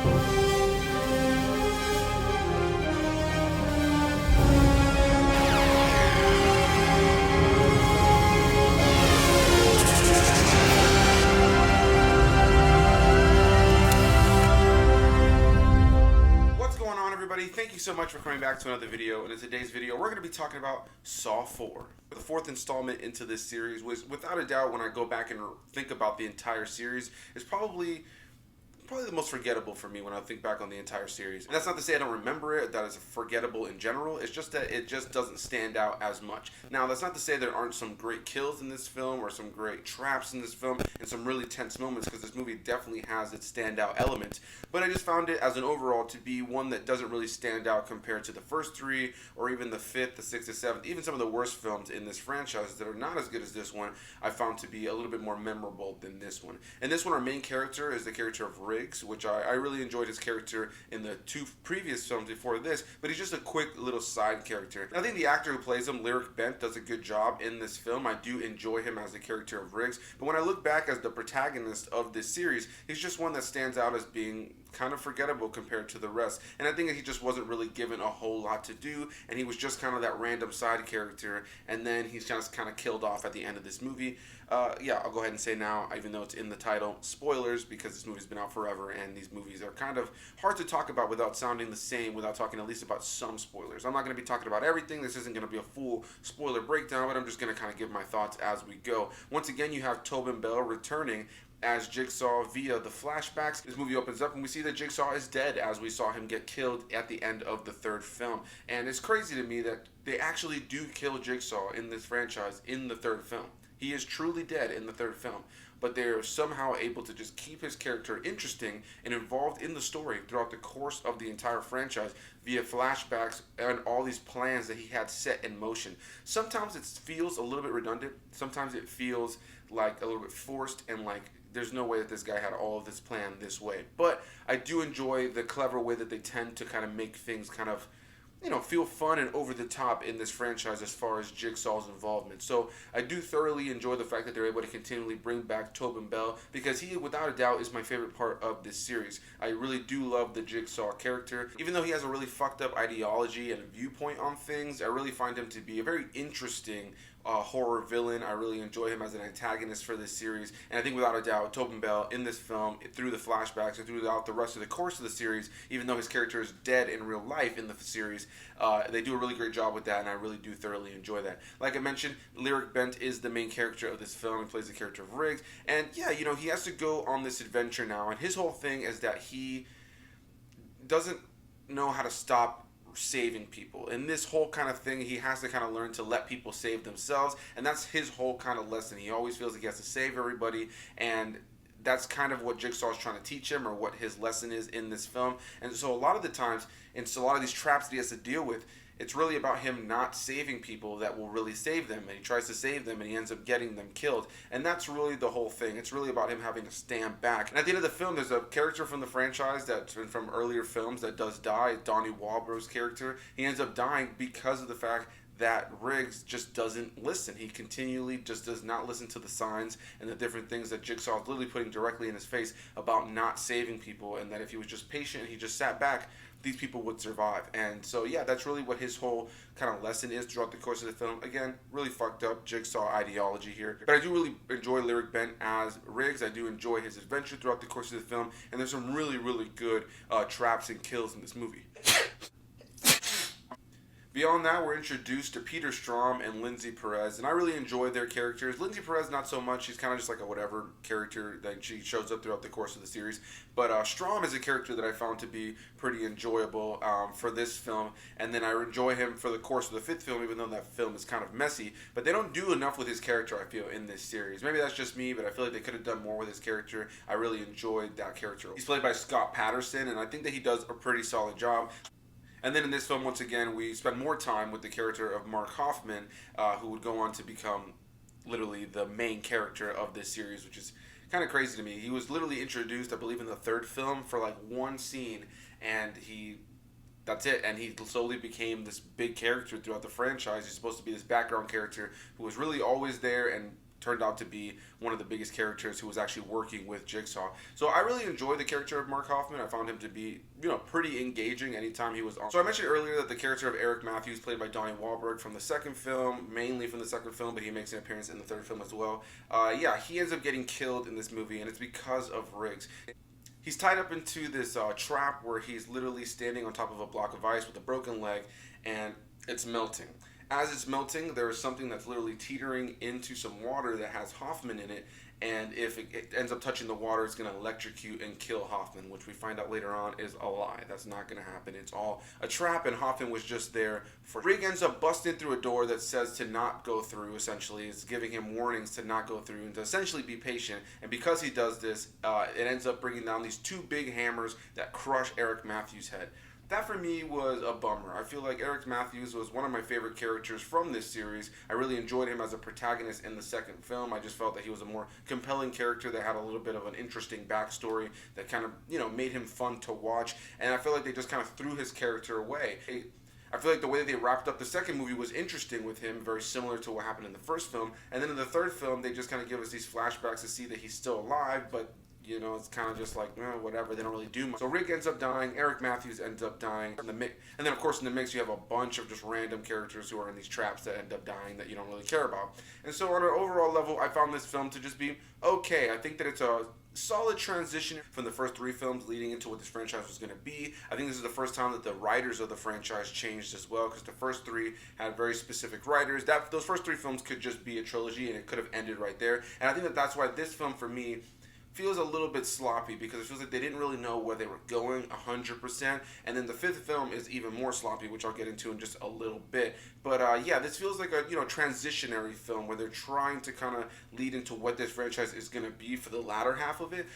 Thank you so much for coming back to another video, and in today's video we're going to be talking about Saw 4. The fourth installment into this series was, without a doubt, when I go back and think about the entire series, is probably the most forgettable for me when I think back on the entire series. And that's not to say I don't remember it, that it's forgettable in general. It's just that it just doesn't stand out as much. Now, that's not to say there aren't some great kills in this film or some great traps in this film and some really tense moments, because this movie definitely has its standout elements. But I just found it as an overall to be one that doesn't really stand out compared to the first three, or even the fifth, the sixth, the seventh, even some of the worst films in this franchise that are not as good as this one. I found to be a little bit more memorable than this one. And this one, our main character is the character of Riggs, which I really enjoyed his character in the two previous films before this, but he's just a quick little side character. And I think the actor who plays him, Lyriq Bent, does a good job in this film. I do enjoy him as the character of Riggs, but when I look back as the protagonist of this series, he's just one that stands out as being kind of forgettable compared to the rest. And I think that he just wasn't really given a whole lot to do, and he was just kind of that random side character, and then he's just kind of killed off at the end of this movie. Yeah, I'll go ahead and say now, even though it's in the title, spoilers, because this movie's been out forever, and these movies are kind of hard to talk about without sounding the same, without talking at least about some spoilers. I'm not going to be talking about everything. This isn't going to be a full spoiler breakdown, but I'm just going to kind of give my thoughts as we go. Once again, you have Tobin Bell returning as Jigsaw via the flashbacks. This movie opens up and we see that Jigsaw is dead, as we saw him get killed at the end of the third film. And it's crazy to me that they actually do kill Jigsaw in this franchise in the third film. He is truly dead in the third film, but they're somehow able to just keep his character interesting and involved in the story throughout the course of the entire franchise via flashbacks and all these plans that he had set in motion. Sometimes it feels a little bit redundant. Sometimes it feels like a little bit forced, and like there's no way that this guy had all of this planned this way. But I do enjoy the clever way that they tend to kind of make things kind of, you know, feel fun and over the top in this franchise as far as Jigsaw's involvement. So I do thoroughly enjoy the fact that they're able to continually bring back Tobin Bell, because he, without a doubt, is my favorite part of this series. I really do love the Jigsaw character. Even though he has a really fucked up ideology and a viewpoint on things, I really find him to be a very interesting horror villain. I really enjoy him as an antagonist for this series, and I think without a doubt Tobin Bell in this film, through the flashbacks and throughout the rest of the course of the series, even though his character is dead in real life in the series, they do a really great job with that, and I really do thoroughly enjoy that. Like I mentioned, Lyriq Bent is the main character of this film. He plays the character of Riggs, and yeah, you know, he has to go on this adventure now, and his whole thing is that he doesn't know how to stop saving people. In this whole kind of thing, he has to kind of learn to let people save themselves, and that's his whole kind of lesson. He always feels like he has to save everybody, and that's kind of what Jigsaw is trying to teach him, or what his lesson is in this film. And so a lot of the times, and so a lot of these traps that he has to deal with, it's really about him not saving people that will really save them, and he tries to save them and he ends up getting them killed. And that's really the whole thing. It's really about him having to stand back. And at the end of the film, there's a character from the franchise that's from earlier films that does die, Donnie Wahlberg's character. He ends up dying because of the fact that Riggs just doesn't listen. He continually just does not listen to the signs and the different things that Jigsaw is literally putting directly in his face about not saving people, and that if he was just patient and he just sat back, these people would survive. And so yeah, that's really what his whole kind of lesson is throughout the course of the film. Again, really fucked up Jigsaw ideology here, but I do really enjoy Lyriq Bent as Riggs. I do enjoy his adventure throughout the course of the film, and there's some really good traps and kills in this movie. Beyond that, we're introduced to Peter Strahm and Lindsay Perez, and I really enjoy their characters. Lindsay Perez, not so much. She's kind of just like a whatever character that she shows up throughout the course of the series. But Strahm is a character that I found to be pretty enjoyable for this film, and then I enjoy him for the course of the fifth film, even though that film is kind of messy. But they don't do enough with his character, I feel, in this series. Maybe that's just me, but I feel like they could have done more with his character. I really enjoyed that character. He's played by Scott Patterson, and I think that he does a pretty solid job. And then in this film, once again, we spend more time with the character of Mark Hoffman, who would go on to become literally the main character of this series, which is kind of crazy to me. He was literally introduced, I believe, in the third film for like one scene, and that's it. And he slowly became this big character throughout the franchise. He's supposed to be this background character who was really always there and turned out to be one of the biggest characters who was actually working with Jigsaw. So I really enjoyed the character of Mark Hoffman. I found him to be, pretty engaging anytime he was on. So I mentioned earlier that the character of Eric Matthews, played by Donnie Wahlberg from the second film, mainly from the second film, but he makes an appearance in the third film as well. He ends up getting killed in this movie, and it's because of Riggs. He's tied up into this trap where he's literally standing on top of a block of ice with a broken leg, and it's melting. As it's melting, there is something that's literally teetering into some water that has Hoffman in it, and if it ends up touching the water, it's going to electrocute and kill Hoffman, which we find out later on is a lie. That's not going to happen. It's all a trap, and Hoffman was just there for... Riggs ends up busting through a door that says to not go through, essentially. It's giving him warnings to not go through and to essentially be patient, and because he does this, it ends up bringing down these two big hammers that crush Eric Matthews' head. That for me was a bummer. I feel like Eric Matthews was one of my favorite characters from this series. I really enjoyed him as a protagonist in the second film. I just felt that he was a more compelling character that had a little bit of an interesting backstory that kind of, made him fun to watch. And I feel like they just kind of threw his character away. I feel like the way that they wrapped up the second movie was interesting with him, very similar to what happened in the first film. And then in the third film, they just kind of give us these flashbacks to see that he's still alive, but it's kind of just like, whatever, they don't really do much. So Rick ends up dying, Eric Matthews ends up dying, and then of course in the mix you have a bunch of just random characters who are in these traps that end up dying that you don't really care about. And so on an overall level, I found this film to just be okay. I think that it's a solid transition from the first three films leading into what this franchise was going to be. I think this is the first time that the writers of the franchise changed as well, because the first three had very specific writers. Those first three films could just be a trilogy, and it could have ended right there. And I think that that's why this film, for me, feels a little bit sloppy, because it feels like they didn't really know where they were going 100%. And then the fifth film is even more sloppy, which I'll get into in just a little bit. But this feels like a transitionary film where they're trying to kind of lead into what this franchise is going to be for the latter half of it.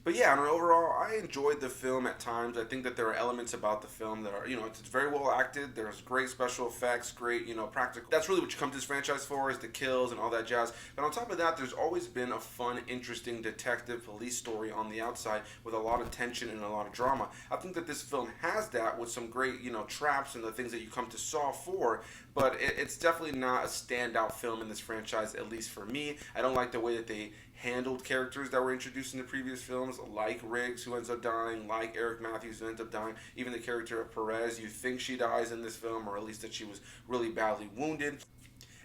But yeah, on an overall, I enjoyed the film at times. I think that there are elements about the film that are, it's very well acted. There's great special effects, great, practical. That's really what you come to this franchise for, is the kills and all that jazz. But on top of that, there's always been a fun, interesting detective police story on the outside with a lot of tension and a lot of drama. I think that this film has that with some great, traps and the things that you come to Saw for. But it's definitely not a standout film in this franchise, at least for me. I don't like the way that they handled characters that were introduced in the previous films, like Riggs, who ends up dying, like Eric Matthews, who ends up dying. Even the character of Perez, you think she dies in this film, or at least that she was really badly wounded.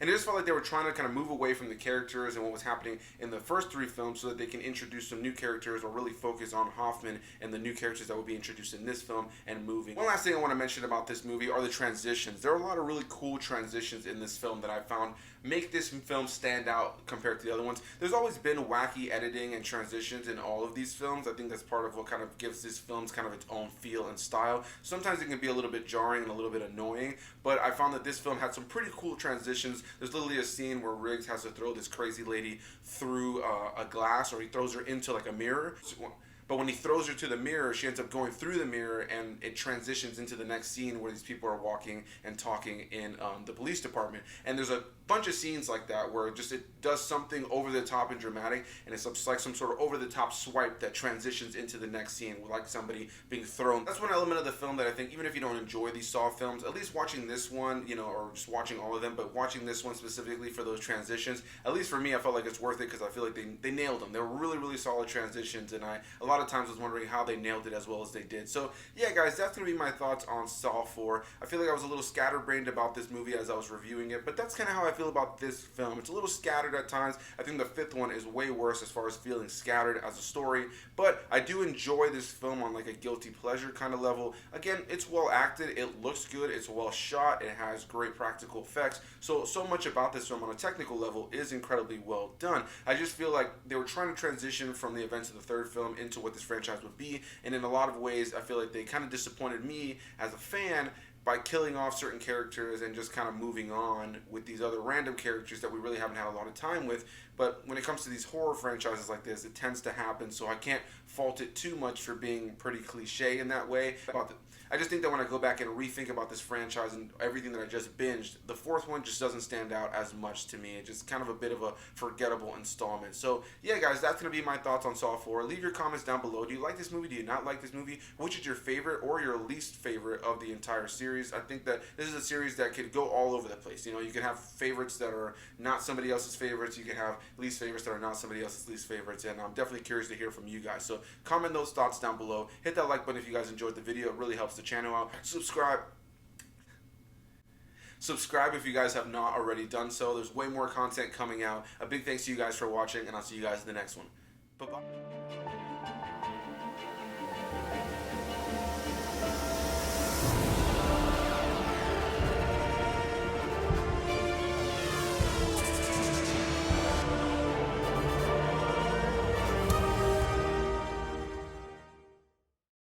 And it just felt like they were trying to kind of move away from the characters and what was happening in the first three films so that they can introduce some new characters or really focus on Hoffman and the new characters that will be introduced in this film and moving. One last thing I want to mention about this movie are the transitions. There are a lot of really cool transitions in this film that I found make this film stand out compared to the other ones. There's always been wacky editing and transitions in all of these films. I think that's part of what kind of gives these films kind of its own feel and style. Sometimes it can be a little bit jarring and a little bit annoying, but I found that this film had some pretty cool transitions. There's literally a scene where Riggs has to throw this crazy lady through a glass, or he throws her into like a mirror. But when he throws her to the mirror, she ends up going through the mirror, and it transitions into the next scene where these people are walking and talking in the police department. And there's a bunch of scenes like that where it does something over the top and dramatic, and it's like some sort of over the top swipe that transitions into the next scene, like somebody being thrown. That's one element of the film that I think, even if you don't enjoy these Saw films, at least watching this one, or just watching all of them, but watching this one specifically for those transitions, at least for me, I felt like it's worth it, because I feel like they nailed them. They were really, really solid transitions, and a lot of times was wondering how they nailed it as well as they did. So yeah, guys, that's going to be my thoughts on Saw 4. I feel like I was a little scatterbrained about this movie as I was reviewing it, but that's kind of how I feel about this film. It's a little scattered at times. I think the fifth one is way worse as far as feeling scattered as a story, but I do enjoy this film on like a guilty pleasure kind of level. Again, it's well acted, it looks good, it's well shot, it has great practical effects, so much about this film on a technical level is incredibly well done. I just feel like they were trying to transition from the events of the third film into what this franchise would be, and in a lot of ways I feel like they kind of disappointed me as a fan by killing off certain characters and just kind of moving on with these other random characters that we really haven't had a lot of time with. But when it comes to these horror franchises like this, it tends to happen, so I can't fault it too much for being pretty cliche in that way. I just think that when I go back and rethink about this franchise and everything that I just binged, the fourth one just doesn't stand out as much to me. It's just kind of a bit of a forgettable installment. So yeah, guys, that's going to be my thoughts on Saw 4. Leave your comments down below. Do you like this movie? Do you not like this movie? Which is your favorite or your least favorite of the entire series? series. I think that this is a series that could go all over the place. You know, you can have favorites that are not somebody else's favorites. You can have least favorites that are not somebody else's least favorites. And I'm definitely curious to hear from you guys. So comment those thoughts down below. Hit that like button if you guys enjoyed the video. It really helps the channel out. Subscribe if you guys have not already done so. There's way more content coming out. A big thanks to you guys for watching, and I'll see you guys in the next one. Bye-bye.